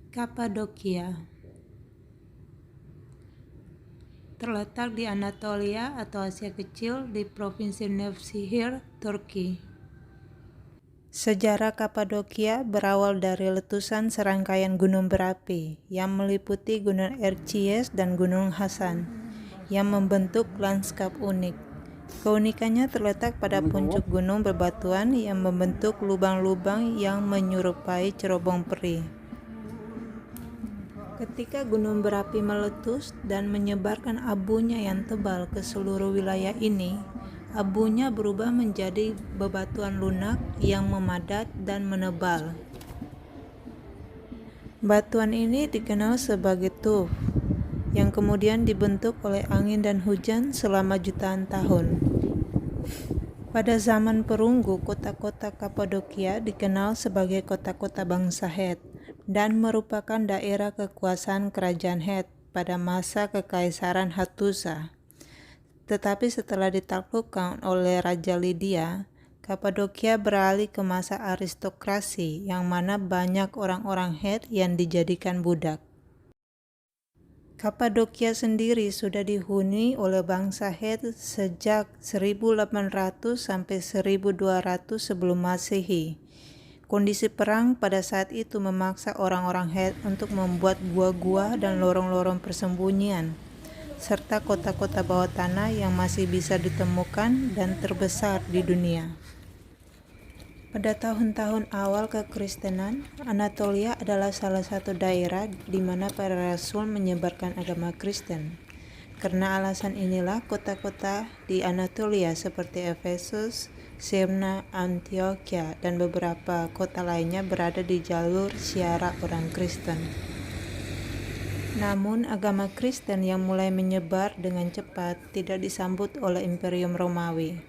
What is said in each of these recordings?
Cappadocia terletak di Anatolia atau Asia Kecil di Provinsi Nevşehir, Turki. Sejarah Cappadocia berawal dari letusan serangkaian gunung berapi yang meliputi Gunung Erciyes dan Gunung Hasan yang membentuk lanskap unik. Keunikannya terletak pada puncak gunung berbatuan yang membentuk lubang-lubang yang menyerupai cerobong peri. Ketika gunung berapi meletus dan menyebarkan abunya yang tebal ke seluruh wilayah ini, abunya berubah menjadi bebatuan lunak yang memadat dan menebal. Batuan ini dikenal sebagai tuff, yang kemudian dibentuk oleh angin dan hujan selama jutaan tahun. Pada zaman perunggu, kota-kota Cappadocia dikenal sebagai kota-kota bangsa Het dan merupakan daerah kekuasaan kerajaan Het pada masa Kekaisaran Hattusa. Tetapi setelah ditaklukkan oleh Raja Lydia, Cappadocia beralih ke masa aristokrasi yang mana banyak orang-orang Het yang dijadikan budak. Cappadocia sendiri sudah dihuni oleh bangsa Het sejak 1800 sampai 1200 sebelum Masehi. Kondisi perang pada saat itu memaksa orang-orang Het untuk membuat gua-gua dan lorong-lorong persembunyian, serta kota-kota bawah tanah yang masih bisa ditemukan dan terbesar di dunia. Pada tahun-tahun awal kekristenan, Anatolia adalah salah satu daerah di mana para rasul menyebarkan agama Kristen. Karena alasan inilah kota-kota di Anatolia seperti Efesus, Smyrna, Antioquia, dan beberapa kota lainnya berada di jalur Cara orang Kristen. Namun, agama Kristen yang mulai menyebar dengan cepat tidak disambut oleh Imperium Romawi.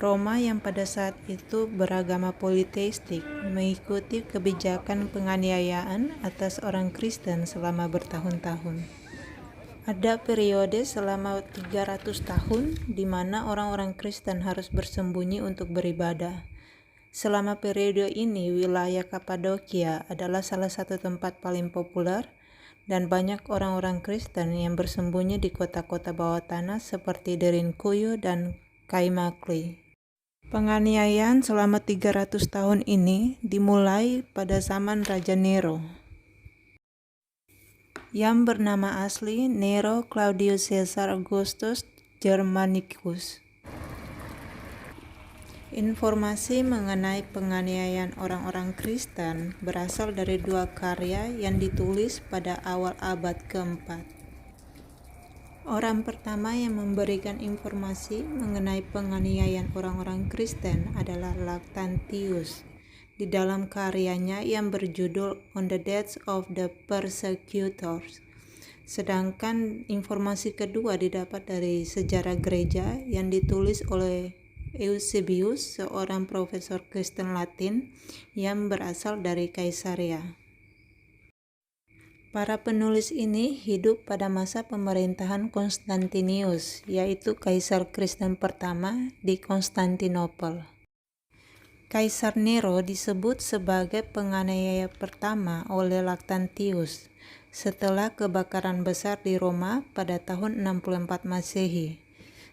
Roma yang pada saat itu beragama politeistik mengikuti kebijakan penganiayaan atas orang Kristen selama bertahun-tahun. Ada periode selama 300 tahun di mana orang-orang Kristen harus bersembunyi untuk beribadah. Selama periode ini, wilayah Cappadocia adalah salah satu tempat paling populer dan banyak orang-orang Kristen yang bersembunyi di kota-kota bawah tanah seperti Derinkuyu dan Kaimakli. Penganiayaan selama 300 tahun ini dimulai pada zaman Raja Nero, yang bernama asli Nero Claudius Caesar Augustus Germanicus. Informasi mengenai penganiayaan orang-orang Kristen berasal dari dua karya yang ditulis pada awal abad keempat. Orang pertama yang memberikan informasi mengenai penganiayaan orang-orang Kristen adalah Lactantius di dalam karyanya yang berjudul On the Deaths of the Persecutors. Sedangkan informasi kedua didapat dari sejarah gereja yang ditulis oleh Eusebius, seorang profesor Kristen Latin yang berasal dari Kaisaria. Para penulis ini hidup pada masa pemerintahan Konstantinius, yaitu Kaisar Kristen pertama di Konstantinopel. Kaisar Nero disebut sebagai penganiaya pertama oleh Lactantius setelah kebakaran besar di Roma pada tahun 64 Masehi.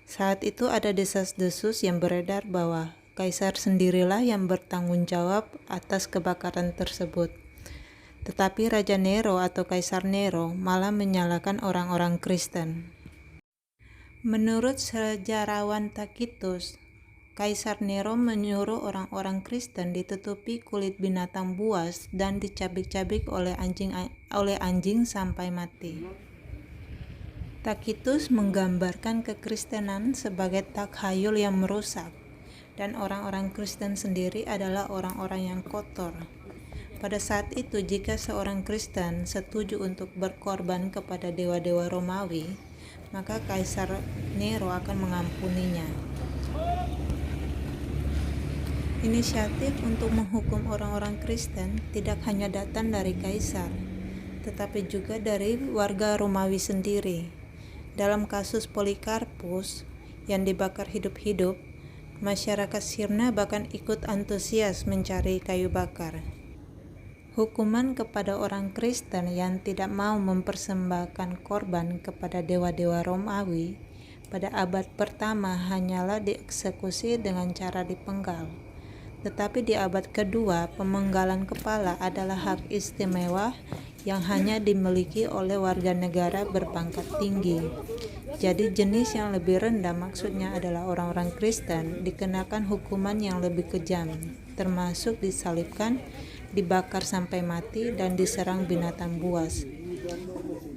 Saat itu ada desas-desus yang beredar bahwa Kaisar sendirilah yang bertanggung jawab atas kebakaran tersebut. Tetapi Raja Nero atau Kaisar Nero malah menyalahkan orang-orang Kristen. Menurut sejarawan Tacitus, Kaisar Nero menyuruh orang-orang Kristen ditutupi kulit binatang buas dan dicabik-cabik oleh anjing sampai mati. Tacitus menggambarkan kekristenan sebagai takhayul yang merusak, dan orang-orang Kristen sendiri adalah orang-orang yang kotor. Pada saat itu, jika seorang Kristen setuju untuk berkorban kepada dewa-dewa Romawi, maka Kaisar Nero akan mengampuninya. Inisiatif untuk menghukum orang-orang Kristen tidak hanya datang dari Kaisar, tetapi juga dari warga Romawi sendiri. Dalam kasus Polikarpus yang dibakar hidup-hidup, masyarakat Smyrna bahkan ikut antusias mencari kayu bakar. Hukuman kepada orang Kristen yang tidak mau mempersembahkan korban kepada dewa-dewa Romawi pada abad pertama hanyalah dieksekusi dengan cara dipenggal. Tetapi di abad kedua, pemenggalan kepala adalah hak istimewa yang hanya dimiliki oleh warga negara berpangkat tinggi. Jadi jenis yang lebih rendah maksudnya adalah orang-orang Kristen dikenakan hukuman yang lebih kejam, termasuk disalibkan, dibakar sampai mati, dan diserang binatang buas.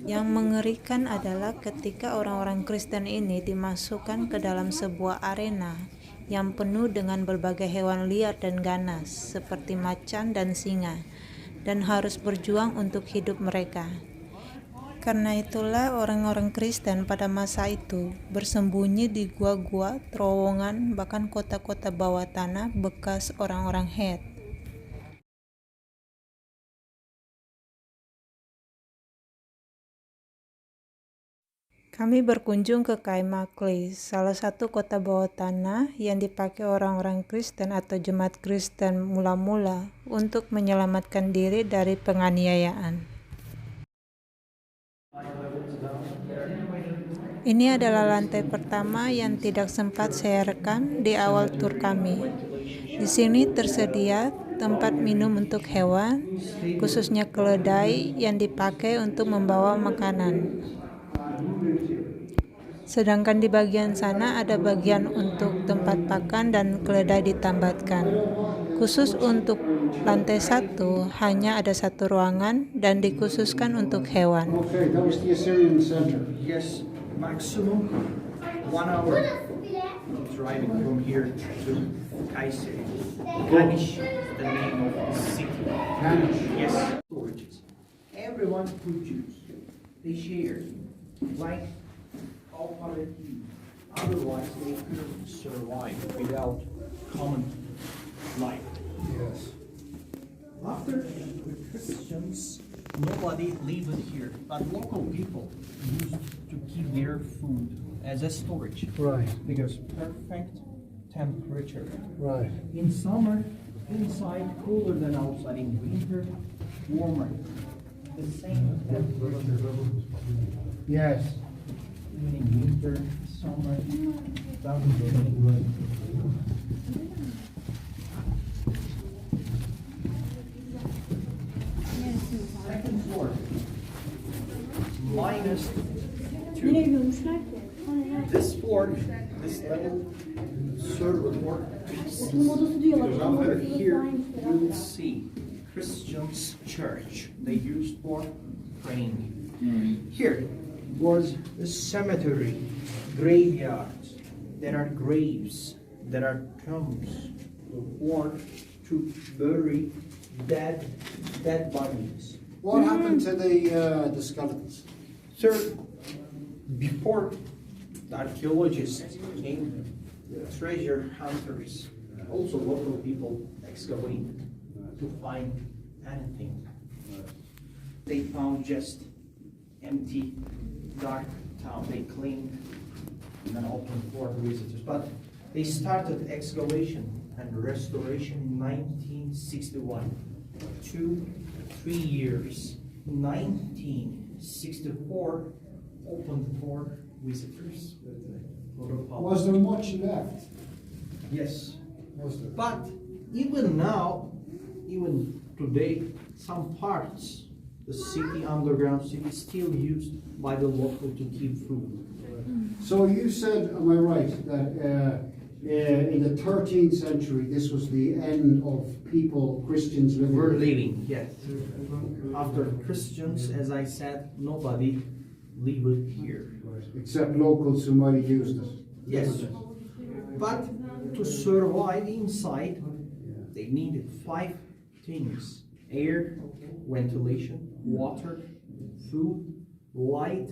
Yang mengerikan adalah ketika orang-orang Kristen ini dimasukkan ke dalam sebuah arena yang penuh dengan berbagai hewan liar dan ganas seperti macan dan singa, dan harus berjuang untuk hidup mereka. Karena itulah orang-orang Kristen pada masa itu bersembunyi di gua-gua, terowongan, bahkan kota-kota bawah tanah bekas orang-orang Het. Kami berkunjung ke Kaimakli, salah satu kota bawah tanah yang dipakai orang-orang Kristen atau jemaat Kristen mula-mula untuk menyelamatkan diri dari penganiayaan. Ini adalah lantai pertama yang tidak sempat saya rekam di awal tur kami. Di sini tersedia tempat minum untuk hewan, khususnya keledai yang dipakai untuk membawa makanan. Sedangkan di bagian sana ada bagian untuk tempat pakan dan keledai ditambatkan. Khusus untuk lantai 1 hanya ada 1 ruangan dan dikhususkan untuk hewan. Okay, that was the Assyrian center. Yes, maximum 1 hour driving from here to Kayseri. Kanish, the name of the city. Kanish. Yes. Storages. Everyone could choose. They shared. Like kapadokia. Otherwise, they couldn't survive without common life. Yes. After the Christians, nobody lived here, but local people used to keep their food as a storage. Right. Because perfect temperature. Right. In summer, inside cooler than outside. In winter, warmer. The same temperature. Yes. Even in winter, summer, doesn't vary. Second floor, -2. This floor, this level, third floor. Over here, you will see Christians' church. They used for praying. Here was a cemetery, graveyards. There are graves, there are tombs, or to bury dead bodies. What happened to the skeletons? Sir, before the archaeologists came, the treasure hunters, also local people excavated to find anything. They found just empty, dark town. They cleaned and then opened for visitors. But they started excavation and restoration in 1961. 2-3 years. 1964 opened for visitors. Was there much left? Yes. Was there? But even now, even today, some parts, the city, underground city, is still used by the local to keep food. So you said, am I right, that in the 13th century this was the end of people, Christians living? We're living, yes. After Christians, as I said, nobody lived here. Except locals who might have used it. Yes. But to survive inside, they needed 5 things: air, ventilation, water, food, light,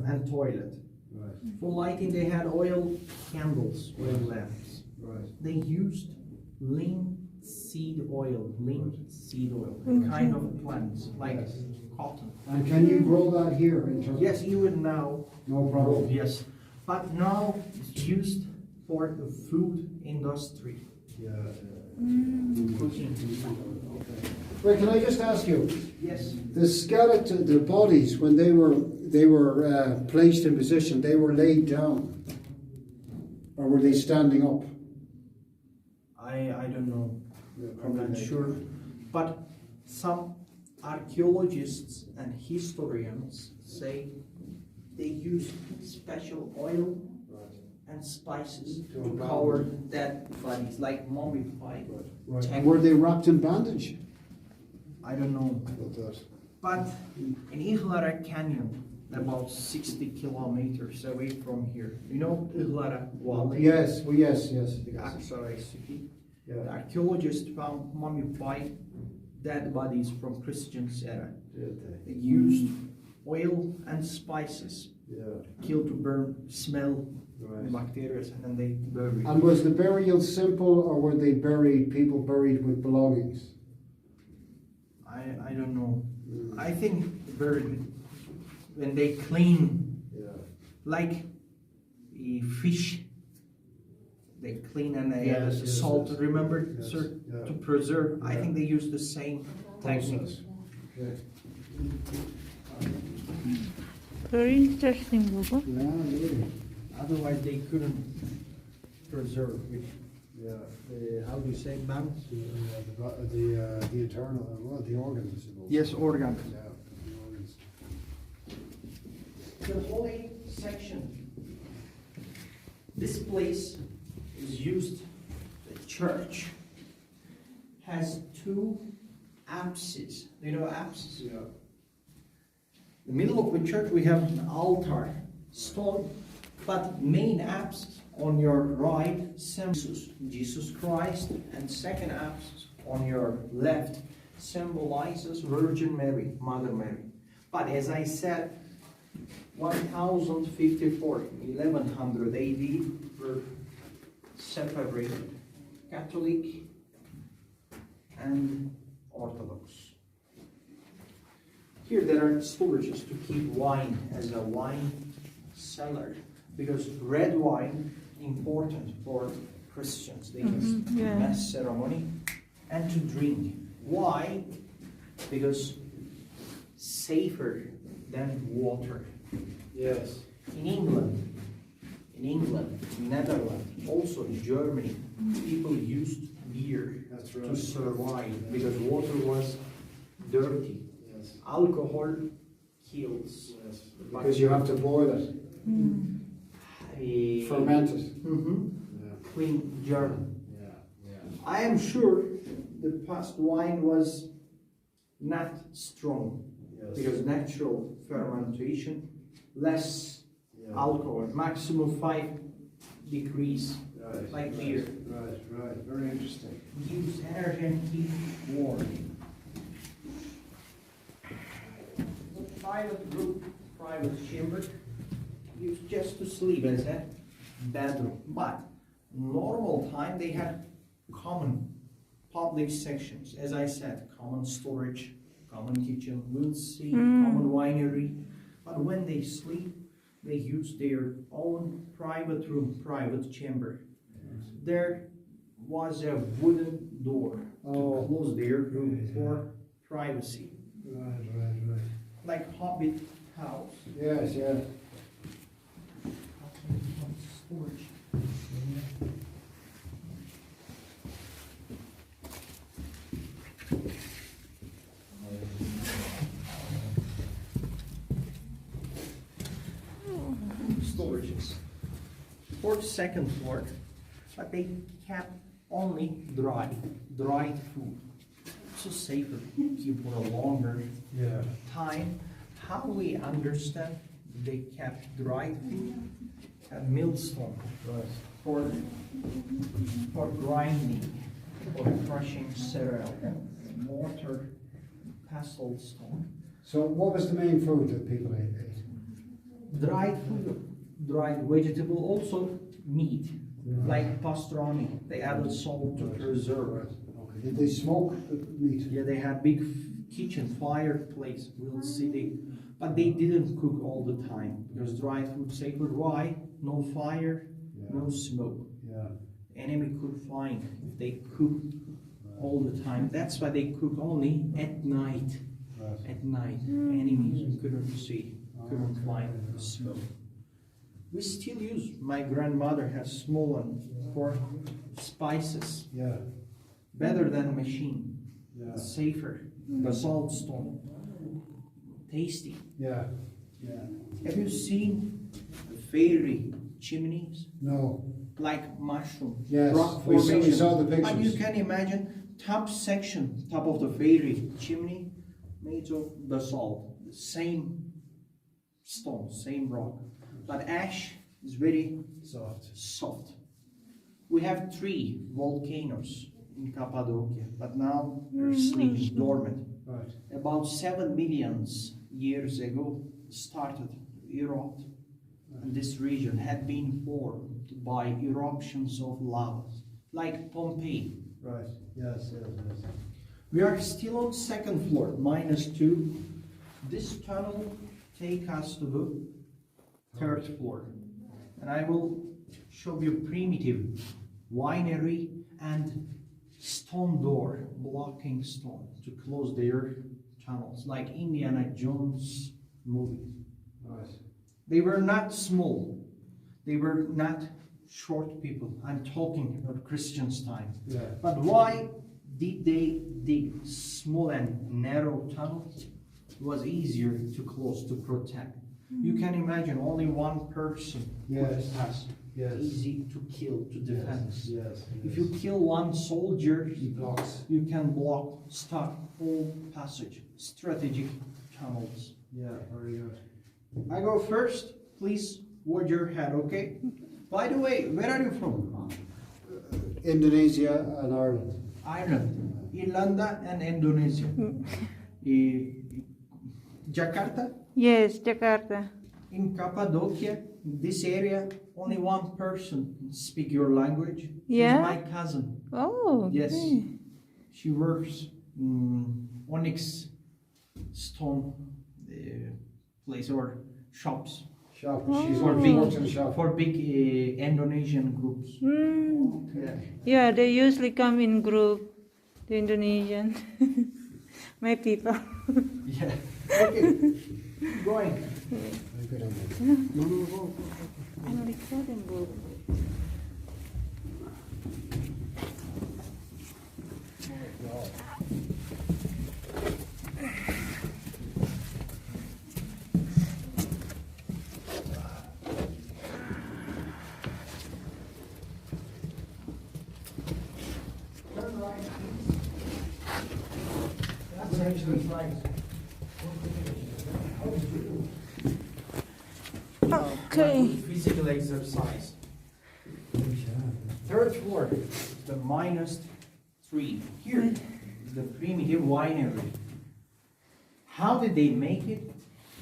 and toilet. Right. For lighting, they had oil candles, oil lamps. Right. They used linseed oil, a kind of plants like cotton. And can you grow that here in Turkey? Yes, even now. No problem. Yes, but now it's used for the food industry. Yeah. Wait, can I just ask you? Yes. The skeleton, the bodies, when they were placed in position, they were laid down, or were they standing up? I don't know. I'm not sure. But some archaeologists and historians say they use special oil and spices to cover dead bodies, like mummified. Right. And were they wrapped in bandage? I don't know. But in Ihlara Canyon, about 60 kilometers away from here, you know Ihlara Valley? Yes, well, yes. The Aksaray city. Yeah. The archaeologists found mummified dead bodies from Christian era. They used oil and spices to kill, to burn, smell the bacteria, and then they buried. And was the burial simple, or were they people buried with belongings? I don't know. I think buried when they clean, like a fish. They clean and they add salt. Remember, sir, to preserve. I think they use the same techniques. Very interesting, Baba. Yeah, really. Otherwise, they couldn't preserve it. How do you say man? The internal, well, the organs. I suppose. Yes, organ. Yeah, the organs. The holy section. This place is used. The church has two apses. Do you know apses? Yeah. In the middle of the church, we have an altar, stone, but main apse on your right, Jesus Christ, and second apse on your left symbolizes Virgin Mary, Mother Mary. But as I said, 1054, 1100 AD, were separated, Catholic and Orthodox. Here there are storages to keep wine as a wine cellar, because red wine important for Christians. They use mass ceremony and to drink. Why? Because safer than water. Yes. In England, Netherlands, also in Germany, people used beer to survive because water was dirty. Yes. Alcohol kills. Yes. Because you have to boil it, ferment it. Clean germ. Yeah. I am sure the past wine was not strong because natural fermentation, less alcohol, maximum 5 degrees, like beer. Right. Very interesting. Use energy and keep warm. Private room, private chamber, used just to sleep as a bedroom. But normal time they had common public sections. As I said, common storage, common kitchen, we'll see, common winery. But when they sleep, they use their own private room, private chamber. There was a wooden door to close their room for privacy. Right. Like Hobbit house. Yes. Storage. Storages. For the second floor, but they kept only dried food. So safer, keep for a longer time. How we understand they kept dried food? A millstone for grinding, or crushing cereal, mortar, pestle stone. So what was the main food that people ate? Dried food, dried vegetable, also meat, like pastrami. They added salt to preserve. Okay. Did they smoke the meat? Yeah, they had big kitchen fireplace. We'll see but they didn't cook all the time because dried food safer. Why? No fire, no smoke. Yeah. Enemy could find if they cook all the time. That's why they cook only at night. Right. At night, enemies couldn't see, couldn't find the smoke. We still use, my grandmother has small one for spices. Yeah. Better than a machine. Yeah. Safer. Basalt stone. Tasty. Yeah. Yeah. Have you seen the fairy chimneys? No. Like mushroom. Yes. Rock We formation. saw the But you pictures. can imagine top of the fairy chimney made of basalt. The same stone, same rock. But ash is very soft. We have 3 volcanoes in Cappadocia, but now they're sleeping dormant. Right. About 7 million years ago started to erupt, and this region had been formed by eruptions of lava, like Pompeii. Right. Yes. Yes. Yes. We are still on 2nd floor, -2. This tunnel take us to the 3rd floor, and I will show you primitive winery and stone door, blocking stone to close their tunnels, like Indiana Jones movies. Right. They were not small. They were not short people. I'm talking about Christians' time. Yeah. But why did they dig small and narrow tunnels? It was easier to close, to protect. You can imagine only one person Yes. could pass. Yes. Easy to kill, to defend. Yes. If you kill one soldier, He blocks. you can block, stop whole passage. Strategic tunnels. Yeah. Very good. I go first. Please hold your head, okay? By the way, where are you from? Indonesia and Ireland. Ireland, Irlanda, and Indonesia. Jakarta? Yes, Jakarta. In Cappadocia, this area, only one person speak your language. Yeah? She's my cousin. Oh, Yes. okay. She works in onyx stone place or shops Shop. Oh. She's for works in a shop. big Indonesian groups. Yeah. Yeah, they usually come in group, the Indonesian. My people. Yeah. Okay. Going. Very good. I'm recording, bro. Turn right. That's actually right. Okay. Physical exercise. 3rd floor, the -3. Here is the primitive winery. How did they make it?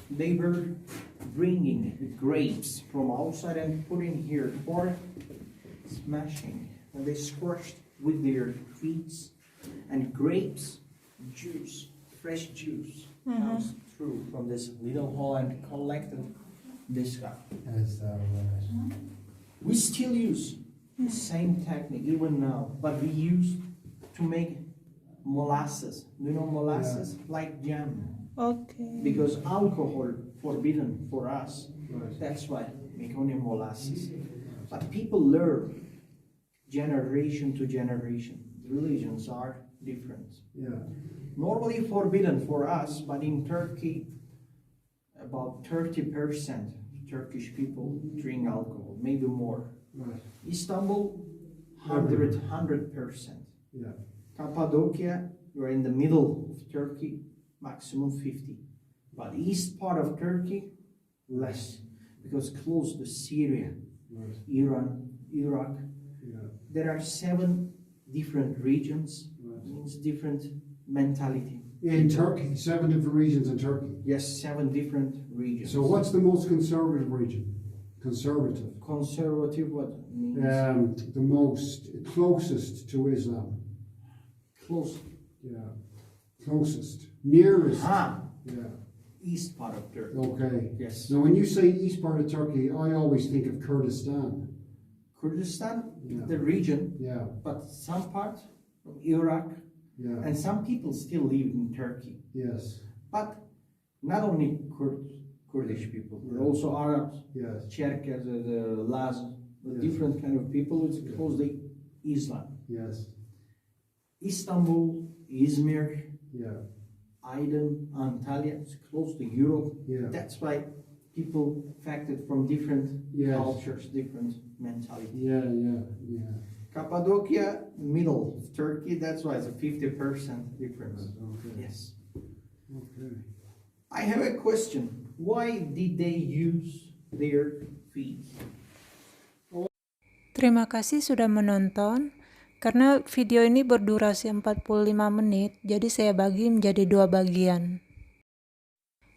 They were bringing the grapes from outside and putting here for smashing. And they squashed with their feet, and grapes juice, fresh juice, comes through from this little hole and collected this guy. We still use the same technique even now, but we use to make molasses. You know molasses? Like jam. Okay. Because alcohol forbidden for us. Right. That's why we make only molasses. But people learn generation to generation. Religions are different. Yeah. Normally forbidden for us, but in Turkey, about 30% Turkish people drink alcohol, maybe more. Right. Istanbul, 100%. Yeah. Cappadocia, you're in the middle of Turkey, maximum 50. But east part of Turkey, less, because close to Syria, Right. Iran, Iraq. Yeah. There are 7 different regions, Right. means different mentality. In Turkey, 7 different regions in Turkey. Yes, 7 different regions. So what's the most conservative region? Conservative. Conservative, what means? The most closest to Islam. Close. Yeah. Closest. Nearest. Yeah. East part of Turkey. Okay. Yes. Now when you say east part of Turkey, I always think of Kurdistan. Kurdistan, Yeah. the region, Yeah. but some part from Iraq, Yeah. And some people still live in Turkey. Yes. But not only Kurdish people, but Yeah. also Arabs, Yes. Cherkess, the Laz, the Yes. different kind of people. It's Yeah. close to Islam. Yes. Istanbul, Izmir, Yeah. Aydın, Antalya, it's close to Europe. Yeah. That's why people affected from different Yes. cultures, different mentality. Yeah. Yeah. Yeah. Cappadocia, middle of Turkey, that's why it's a 50% difference. Okay. Yes. Okay. I have a question. Why did they use their feet? Terima kasih sudah menonton. Karena video ini berdurasi 45 menit, jadi saya bagi menjadi 2 bagian.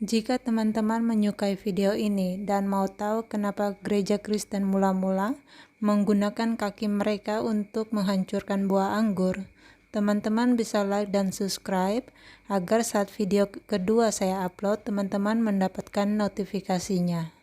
Jika teman-teman menyukai video ini dan mau tahu kenapa gereja Kristen mula-mula menggunakan kaki mereka untuk menghancurkan buah anggur, teman-teman bisa like dan subscribe agar saat video kedua saya upload, teman-teman mendapatkan notifikasinya.